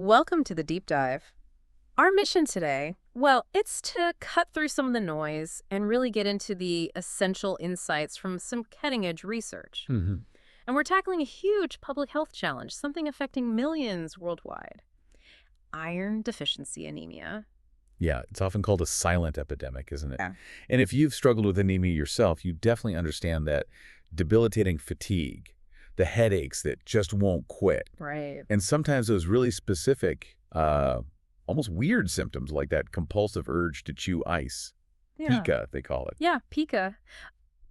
Welcome to the deep dive. Our mission today, well, it's to cut through some of the noise and really get into the essential insights from some cutting-edge research. hmm And we're tackling a huge public health challenge, something affecting millions worldwide. Iron deficiency anemia. Yeah, it's often called a silent epidemic, isn't it? Yeah. And if you've struggled with anemia yourself, you definitely understand that debilitating fatigue, the headaches that just won't quit, Right. and sometimes those really specific, almost weird symptoms like that compulsive urge to chew ice. Yeah. Pica, they call it. Yeah, pica.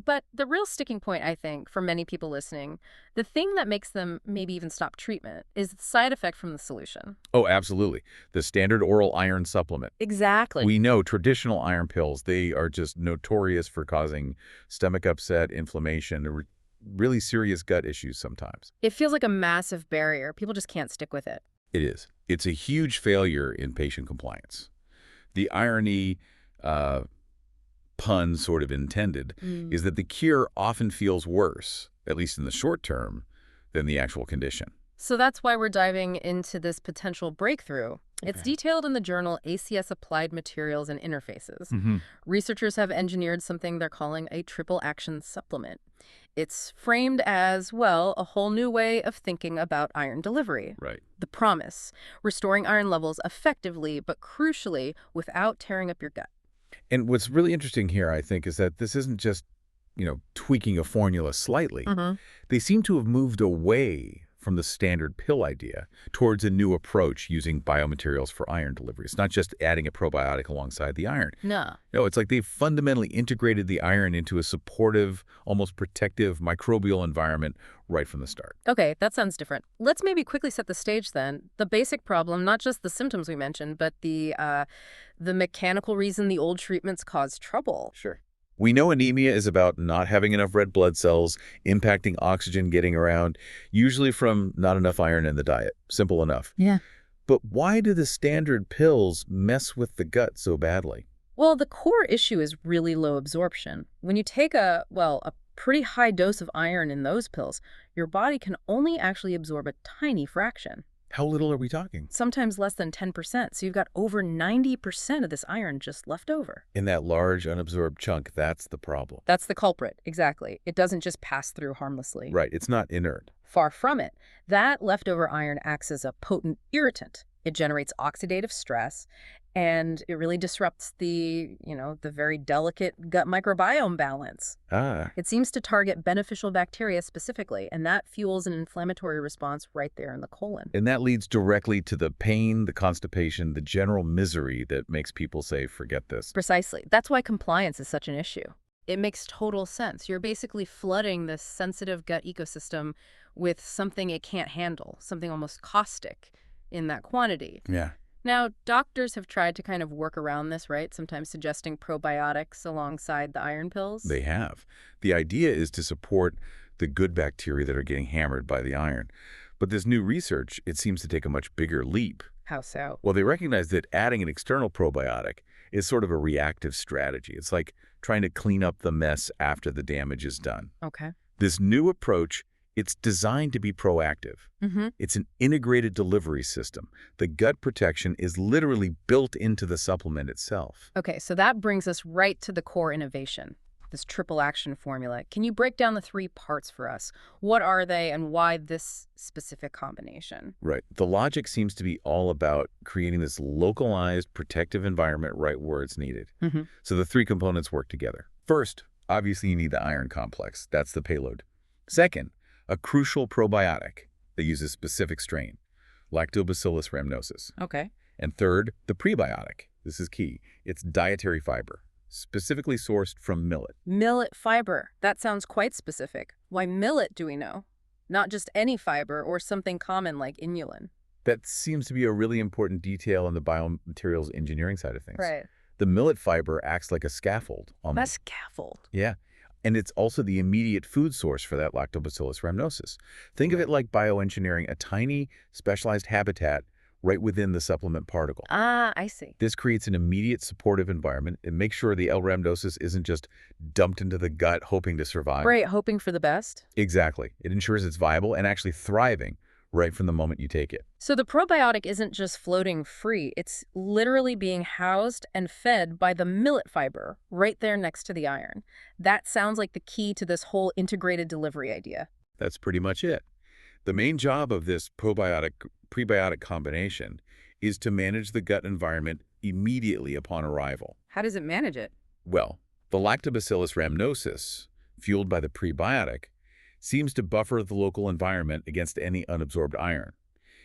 But the real sticking point, I think, for many people listening, the thing that makes them maybe even stop treatment is the side effect from the solution. Oh, absolutely. The standard oral iron supplement. Exactly. We know traditional iron pills, they are just notorious for causing stomach upset, inflammation, really serious gut issues sometimes. It feels like a massive barrier. People just can't stick with it. It is. It's a huge failure in patient compliance. The irony, pun sort of intended, is that the cure often feels worse, at least in the short term, than the actual condition. So that's why we're diving into this potential breakthrough. It's Okay. detailed in the journal ACS Applied Materials Interfaces. Mm-hmm. Researchers have engineered something they're calling a triple action supplement. It's framed as, well, a whole new way of thinking about iron delivery. Right. The promise, restoring iron levels effectively, but crucially, without tearing up your gut. And what's really interesting here, I think, is that this isn't just, tweaking a formula slightly. They seem to have moved away from the standard pill idea towards a new approach using biomaterials for iron delivery. It's not just adding a probiotic alongside the iron. No. No, it's like they've fundamentally integrated the iron into a supportive, almost protective microbial environment right from the start. Okay, that sounds different. Let's maybe quickly set the stage then. The basic problem, not just the symptoms we mentioned, but the mechanical reason the old treatments cause trouble. Sure. We know anemia is about not having enough red blood cells, impacting oxygen getting around, usually from not enough iron in the diet. Simple enough. Yeah. But why do the standard pills mess with the gut so badly? Well, the core issue is really low absorption. When you take a pretty high dose of iron in those pills, your body can only actually absorb a tiny fraction, How little are we talking? sometimes less than 10%. So you've got over 90% of this iron just left over. In that large unabsorbed chunk, that's the problem. That's the culprit, exactly. It doesn't just pass through harmlessly. Right, it's not inert. Far from it. That leftover iron acts as a potent irritant. It generates oxidative stress, and it really disrupts the very delicate gut microbiome balance. Ah, It seems to target beneficial bacteria specifically, and that fuels an inflammatory response right there in the colon. and that leads directly to the pain, the constipation, the general misery that makes people say, forget this. Precisely. That's why compliance is such an issue. It makes total sense. You're basically flooding this sensitive gut ecosystem with something it can't handle, something almost caustic in that quantity. Yeah. Now, doctors have tried to kind of work around this, right? Sometimes suggesting probiotics alongside the iron pills. They have. The idea is to support the good bacteria that are getting hammered by the iron. But this new research, it seems to take a much bigger leap. How so? Well, they recognize that adding an external probiotic is sort of a reactive strategy. It's like trying to clean up the mess after the damage is done. Okay. This new approach, it's designed to be proactive. It's an integrated delivery system. The gut protection is literally built into the supplement itself. Okay, so that brings us right to the core innovation, this triple action formula. Can you break down the three parts for us? What are they and why this specific combination? Right. The logic seems to be all about creating this localized protective environment right where it's needed. So the three components work together. First, obviously you need the iron complex. That's the payload. Second, a crucial probiotic that uses specific strain, Lactobacillus rhamnosus. Okay. And third, the prebiotic. This is key. It's dietary fiber, specifically sourced from millet. Millet fiber. That sounds quite specific. Why millet, do we know? Not just any fiber or something common like inulin. That seems to be a really important detail on the biomaterials engineering side of things. Right. The millet fiber acts like a scaffold. A scaffold. Yeah. And it's also the immediate food source for that Lactobacillus rhamnosus. Think of it like bioengineering a tiny, specialized habitat right within the supplement particle. Ah, I see. This creates an immediate supportive environment and makes sure the L. rhamnosus isn't just dumped into the gut hoping to survive. Right, hoping for the best. Exactly. It ensures it's viable and actually thriving right from the moment you take it. So the probiotic isn't just floating free, it's literally being housed and fed by the millet fiber right there next to the iron. That sounds like the key to this whole integrated delivery idea. That's pretty much it. The main job of this probiotic-prebiotic combination is to manage the gut environment immediately upon arrival. How does it manage it? Well, the Lactobacillus rhamnosus, fueled by the prebiotic, seems to buffer the local environment against any unabsorbed iron.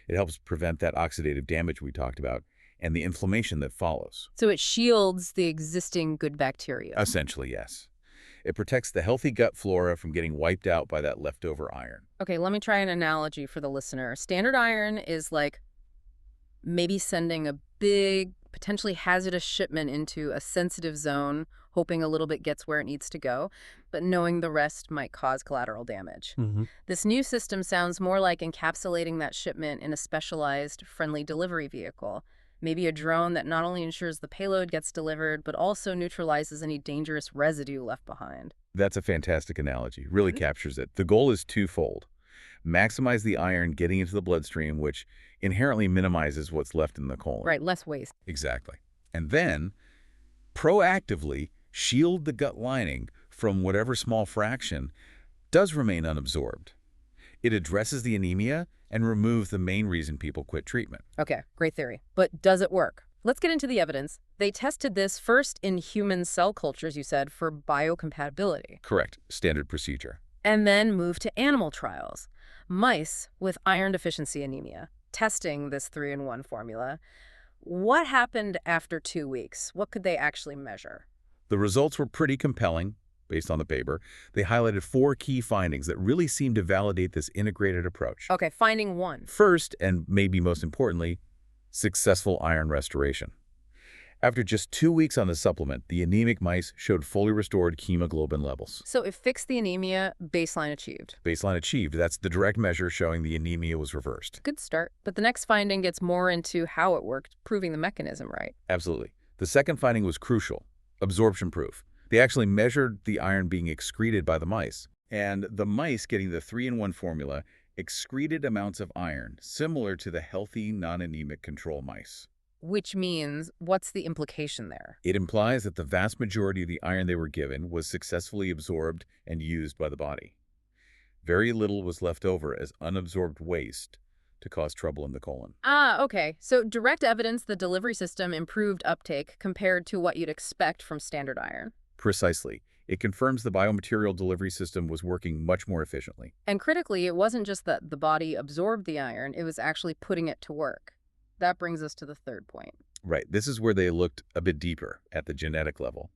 It helps prevent that oxidative damage we talked about and the inflammation that follows. So it shields the existing good bacteria. Essentially, yes. It protects the healthy gut flora from getting wiped out by that leftover iron. Okay, let me try an analogy for the listener. Standard iron is like maybe sending a big, potentially hazardous shipment into a sensitive zone, hoping a little bit gets where it needs to go, but knowing the rest might cause collateral damage. This new system sounds more like encapsulating that shipment in a specialized, friendly delivery vehicle. Maybe a drone that not only ensures the payload gets delivered, but also neutralizes any dangerous residue left behind. That's a fantastic analogy. Really captures it. The goal is twofold. Maximize the iron getting into the bloodstream, which inherently minimizes what's left in the colon. Right, less waste. Exactly. And then, proactively shield the gut lining from whatever small fraction does remain unabsorbed. It addresses the anemia and removes the main reason people quit treatment. Okay, great theory. But does it work? Let's get into the evidence. They tested this first in human cell cultures, you said, for biocompatibility. Correct. Standard procedure. And then moved to animal trials. Mice with iron-deficiency anemia, testing this 3-in-1 formula. What happened after 2 weeks? What could they actually measure? The results were pretty compelling, based on the paper. They highlighted 4 key findings that really seemed to validate this integrated approach. Okay, finding 1. First, and maybe most importantly, successful iron restoration. After just 2 weeks on the supplement, the anemic mice showed fully restored hemoglobin levels. So it fixed the anemia, baseline achieved. Baseline achieved. That's the direct measure showing the anemia was reversed. Good start. But the next finding gets more into how it worked, proving the mechanism right. Absolutely. The second finding was crucial. Absorption proof. They actually measured the iron being excreted by the mice. And the mice getting the 3-in-1 formula excreted amounts of iron similar to the healthy, non-anemic control mice. Which means, what's the implication there? It implies that the vast majority of the iron they were given was successfully absorbed and used by the body. Very little was left over as unabsorbed waste to cause trouble in the colon. Ah, okay. So direct evidence the delivery system improved uptake compared to what you'd expect from standard iron. Precisely. It confirms the biomaterial delivery system was working much more efficiently. And critically, it wasn't just that the body absorbed the iron, it was actually putting it to work. That brings us to the third point. Right. This is where they looked a bit deeper at the genetic level.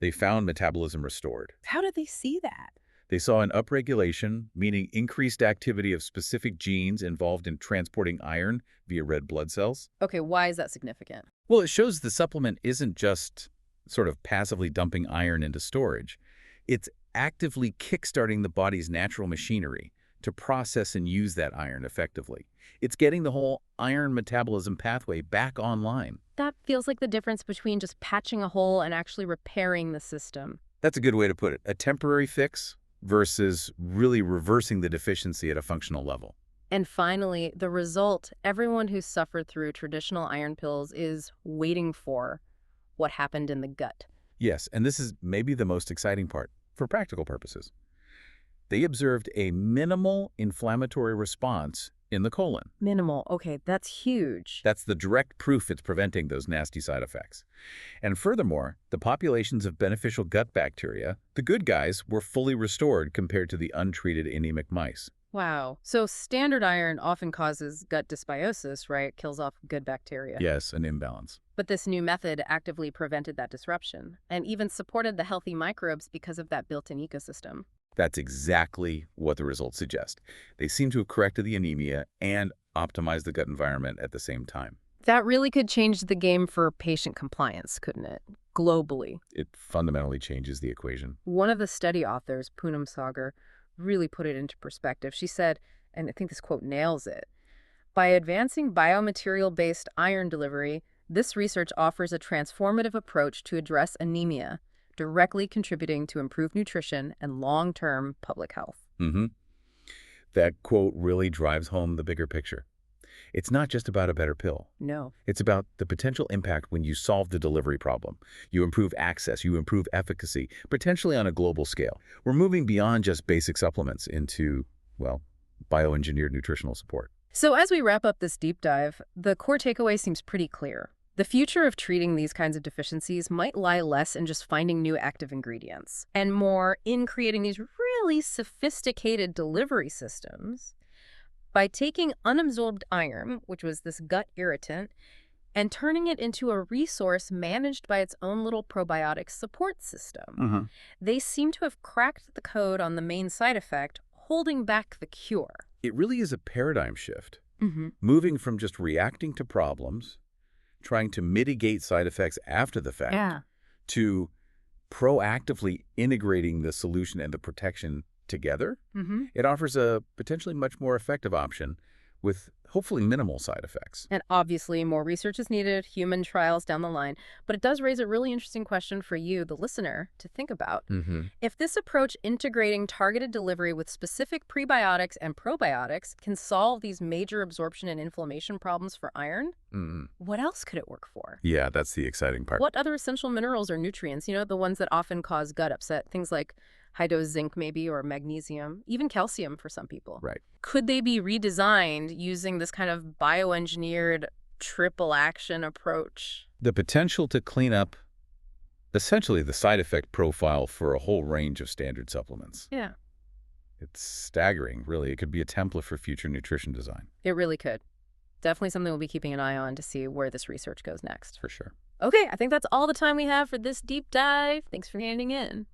They found metabolism restored. How did they see that? They saw an upregulation, meaning increased activity of specific genes involved in transporting iron via red blood cells. Okay, why is that significant? Well, it shows the supplement isn't just sort of passively dumping iron into storage. It's actively kickstarting the body's natural machinery to process and use that iron effectively. It's getting the whole iron metabolism pathway back online. That feels like the difference between just patching a hole and actually repairing the system. That's a good way to put it. A temporary fix versus really reversing the deficiency at a functional level. And finally, the result everyone who's suffered through traditional iron pills is waiting for: what happened in the gut. Yes, and this is maybe the most exciting part for practical purposes. They observed a minimal inflammatory response in the colon. Minimal. Okay, that's huge. That's the direct proof it's preventing those nasty side effects. And furthermore, the populations of beneficial gut bacteria, the good guys, were fully restored compared to the untreated anemic mice. Wow. So standard iron often causes gut dysbiosis, right? Kills off good bacteria. Yes, an imbalance. But this new method actively prevented that disruption and even supported the healthy microbes because of that built-in ecosystem. That's exactly what the results suggest. They seem to have corrected the anemia and optimized the gut environment at the same time. That really could change the game for patient compliance, couldn't it? Globally. It fundamentally changes the equation. One of the study authors, Poonam Sagar, really put it into perspective. She said, and I think this quote nails it, "By advancing biomaterial-based iron delivery, this research offers a transformative approach to address anemia, directly contributing to improved nutrition and long-term public health." that quote really drives home the bigger picture. It's not just about a better pill. No. It's about the potential impact when you solve the delivery problem. You improve access, you improve efficacy, potentially on a global scale. We're moving beyond just basic supplements into, well, bioengineered nutritional support. So as we wrap up this deep dive, the core takeaway seems pretty clear. The future of treating these kinds of deficiencies might lie less in just finding new active ingredients and more in creating these really sophisticated delivery systems by taking unabsorbed iron, which was this gut irritant, and turning it into a resource managed by its own little probiotic support system. They seem to have cracked the code on the main side effect, holding back the cure. It really is a paradigm shift, moving from just reacting to problems, trying to mitigate side effects after the fact, to proactively integrating the solution and the protection together. It offers a potentially much more effective option with hopefully minimal side effects. And obviously more research is needed, human trials down the line, but it does raise a really interesting question for you, the listener, to think about. If this approach integrating targeted delivery with specific prebiotics and probiotics can solve these major absorption and inflammation problems for iron, what else could it work for? Yeah, that's the exciting part. What other essential minerals or nutrients, the ones that often cause gut upset, things like high-dose zinc maybe, or magnesium, even calcium for some people. Right. Could they be redesigned using this kind of bioengineered triple action approach? The potential to clean up essentially the side effect profile for a whole range of standard supplements. Yeah. It's staggering, really. It could be a template for future nutrition design. It really could. Definitely something we'll be keeping an eye on to see where this research goes next. For sure. Okay, I think that's all the time we have for this deep dive. Thanks for handing in.